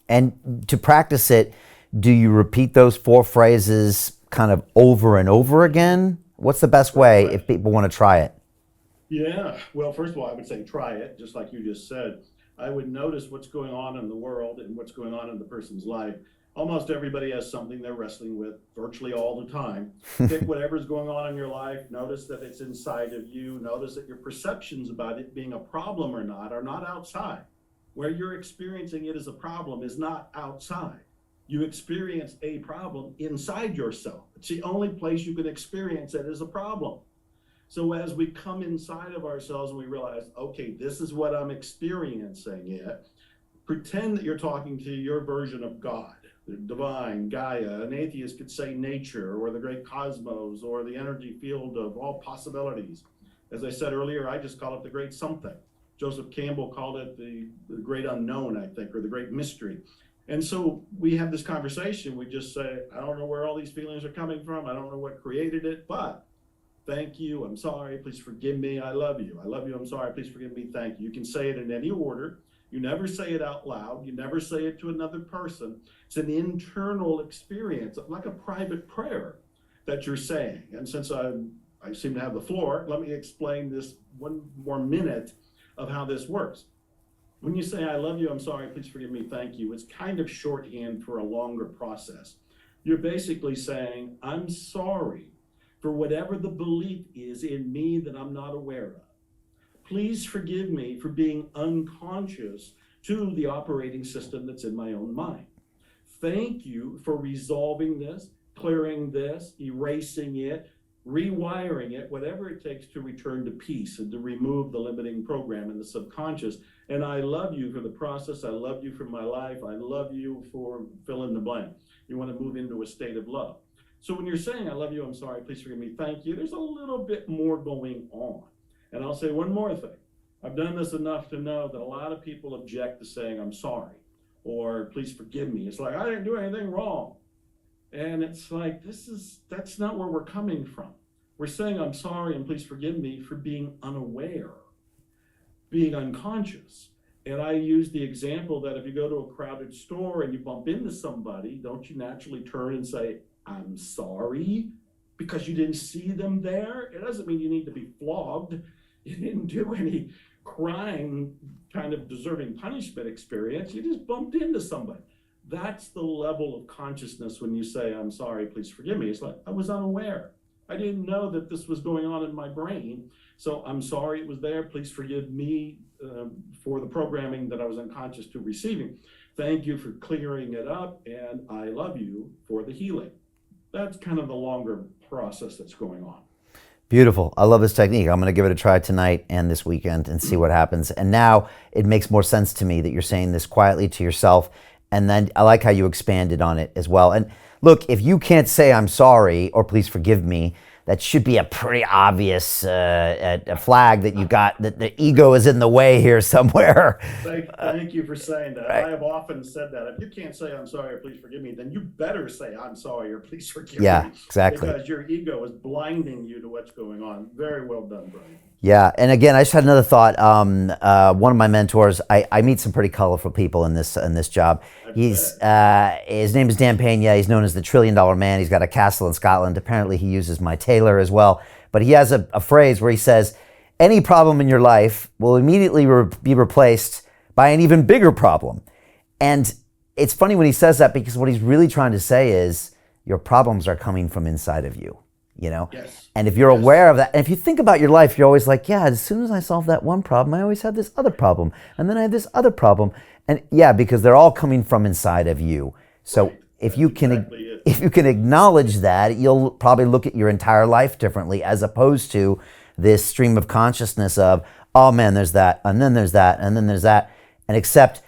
And to practice it, do you repeat those four phrases kind of over and over again? What's the best Great way if question. people want to try it? Yeah. Well, first of all, I would say try it, just like you just said. I would notice what's going on in the world and what's going on in the person's life. Almost everybody has something they're wrestling with virtually all the time. Pick whatever's going on in your life. Notice that it's inside of you. Notice that your perceptions about it being a problem or not are not outside. Where you're experiencing it as a problem is not outside. You experience a problem inside yourself. It's the only place you can experience it as a problem. So as we come inside of ourselves and we realize, okay, this is what I'm experiencing it, pretend that you're talking to your version of God, the divine, Gaia. An atheist could say nature or the great cosmos or the energy field of all possibilities. As I said earlier, I just call it the great something. Joseph Campbell called it the great unknown, I think, or the great mystery. And so we have this conversation. We just say, I don't know where all these feelings are coming from. I don't know what created it, but thank you. I'm sorry. Please forgive me. I love you. I love you. I'm sorry. Please forgive me. Thank you. You can say it in any order. You never say it out loud. You never say it to another person. It's an internal experience, like a private prayer that you're saying. And since I seem to have the floor, let me explain this one more minute of how this works. When you say, I love you, I'm sorry, please forgive me, thank you, it's kind of shorthand for a longer process. You're basically saying, I'm sorry for whatever the belief is in me that I'm not aware of. Please forgive me for being unconscious to the operating system that's in my own mind. Thank you for resolving this, clearing this, erasing it, rewiring it, whatever it takes to return to peace and to remove the limiting program in the subconscious. And I love you for the process. I love you for my life. I love you for fill in the blank. You want to move into a state of love. So when you're saying, I love you, I'm sorry, please forgive me, thank you, there's a little bit more going on. And I'll say one more thing. I've done this enough to know that a lot of people object to saying, I'm sorry, or please forgive me. It's like, I didn't do anything wrong. And it's like, that's not where we're coming from. We're saying, I'm sorry and please forgive me for being unaware, being unconscious. And I use the example that if you go to a crowded store and you bump into somebody, don't you naturally turn and say, I'm sorry, because you didn't see them there? It doesn't mean you need to be flogged. You didn't do any crime kind of deserving punishment experience. You just bumped into somebody. That's the level of consciousness when you say, I'm sorry, please forgive me. It's like, I was unaware. I didn't know that this was going on in my brain. So I'm sorry it was there. Please forgive me for the programming that I was unconscious to receiving. Thank you for clearing it up. And I love you for the healing. That's kind of the longer process that's going on. Beautiful. I love this technique. I'm going to give it a try tonight and this weekend and see what happens. And now it makes more sense to me that you're saying this quietly to yourself. And then I like how you expanded on it as well. And look, if you can't say I'm sorry or please forgive me, that should be a pretty obvious a flag that you got, that the ego is in the way here somewhere. Thank you for saying that. Right. I have often said that. If you can't say I'm sorry or please forgive me, then you better say I'm sorry or please forgive Yeah, me. exactly. Because your ego is blinding you to what's going on. Very well done, Brian. Yeah, and again, I just had another thought. One of my mentors, I meet some pretty colorful people in this job. I He's bet. his name is Dan Pena. He's known as the $1 trillion man. He's got a castle in Scotland. Apparently, he uses my tailor as well. But he has a phrase where he says, "Any problem in your life will immediately be replaced by an even bigger problem." And it's funny when he says that, because what he's really trying to say is your problems are coming from inside of you. You know, Yes. and if you're Yes. aware of that, and if you think about your life, you're always like, yeah, as soon as I solve that one problem, I always have this other problem, and then I have this other problem, and yeah, because they're all coming from inside of you. So Right. if That's you can, exactly it. if you can acknowledge that, you'll probably look at your entire life differently, as opposed to this stream of consciousness of, oh man, there's that, and then there's that, and then there's that, and accept.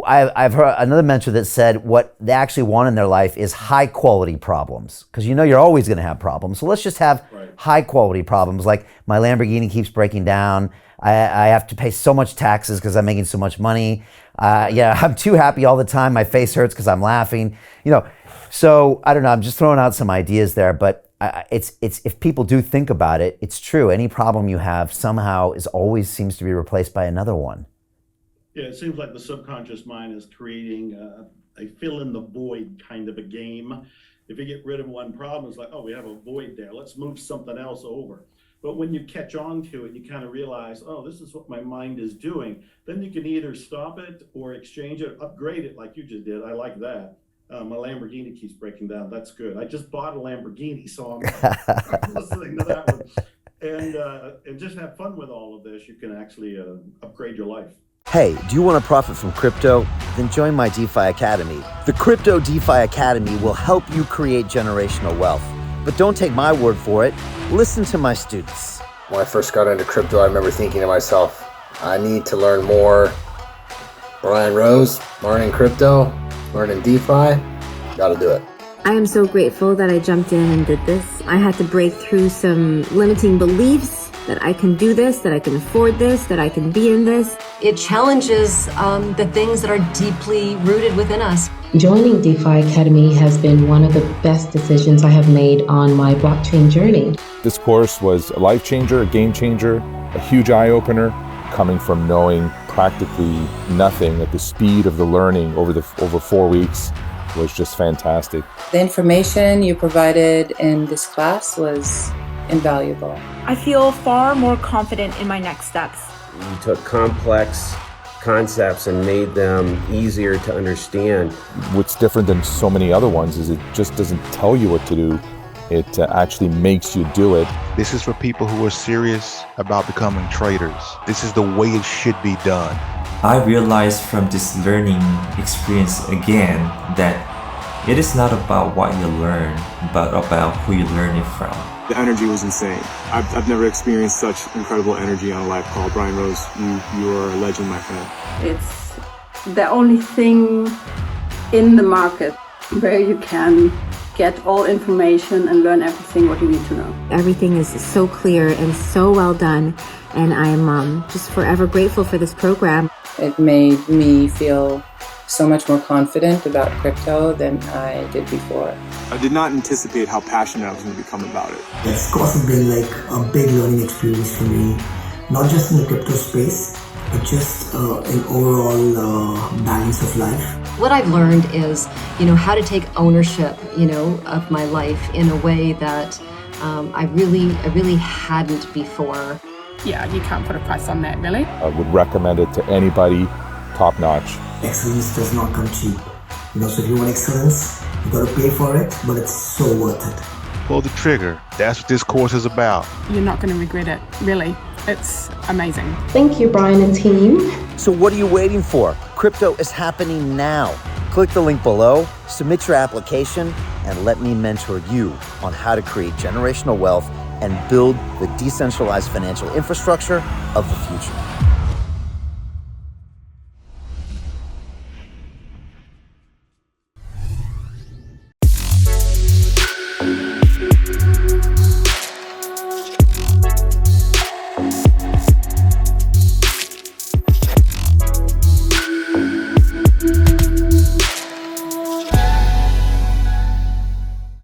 I've heard another mentor that said what they actually want in their life is high quality problems, because you know you're always going to have problems. So let's just have Right. high quality problems, like my Lamborghini keeps breaking down. I have to pay so much taxes because I'm making so much money. Yeah, I'm too happy all the time. My face hurts because I'm laughing. You know, so I don't know. I'm just throwing out some ideas there, but it's if people do think about it, it's true. Any problem you have somehow is always seems to be replaced by another one. Yeah, it seems like the subconscious mind is creating a fill in the void kind of a game. If you get rid of one problem, it's like, oh, we have a void there. Let's move something else over. But when you catch on to it, you kind of realize, oh, this is what my mind is doing. Then you can either stop it or exchange it, upgrade it like you just did. I like that. My Lamborghini keeps breaking down. That's good. I just bought a Lamborghini, so I'm listening to that one. And just have fun with all of this. You can actually upgrade your life. Hey, do you want to profit from crypto? Then join my DeFi Academy. The Crypto DeFi Academy will help you create generational wealth. But don't take my word for it. Listen to my students. When I first got into crypto, I remember thinking to myself, I need to learn more. Brian Rose, learning crypto, learning DeFi, gotta do it. I am so grateful that I jumped in and did this. I had to break through some limiting beliefs that I can do this, that I can afford this, that I can be in this. It challenges the things that are deeply rooted within us. Joining DeFi Academy has been one of the best decisions I have made on my blockchain journey. This course was a life changer, a game changer, a huge eye-opener, coming from knowing practically nothing at the speed of the learning over 4 weeks was just fantastic. The information you provided in this class was invaluable. I feel far more confident in my next steps. You took complex concepts and made them easier to understand. What's different than so many other ones is it just doesn't tell you what to do. It actually makes you do it. This is for people who are serious about becoming traders. This is the way it should be done. I realized from this learning experience again that it is not about what you learn, but about who you learn it from. The energy was insane. I've never experienced such incredible energy on a live call. Brian Rose, you are a legend, my friend. It's the only thing in the market where you can get all information and learn everything what you need to know. Everything is so clear and so well done, and I'm just forever grateful for this program. It made me feel so much more confident about crypto than I did before. I did not anticipate how passionate I was going to become about it. It's also been like a big learning experience for me, not just in the crypto space, but just an overall balance of life. What I've learned is, how to take ownership, of my life in a way that I really hadn't before. Yeah, you can't put a price on that, really. I would recommend it to anybody, top notch. Excellence does not come cheap. So if you want excellence, you got to pay for it, but it's so worth it. Pull the trigger. That's what this course is about. You're not going to regret it, really. It's amazing. Thank you, Brian and team. So what are you waiting for? Crypto is happening now. Click the link below, submit your application, and let me mentor you on how to create generational wealth and build the decentralized financial infrastructure of the future.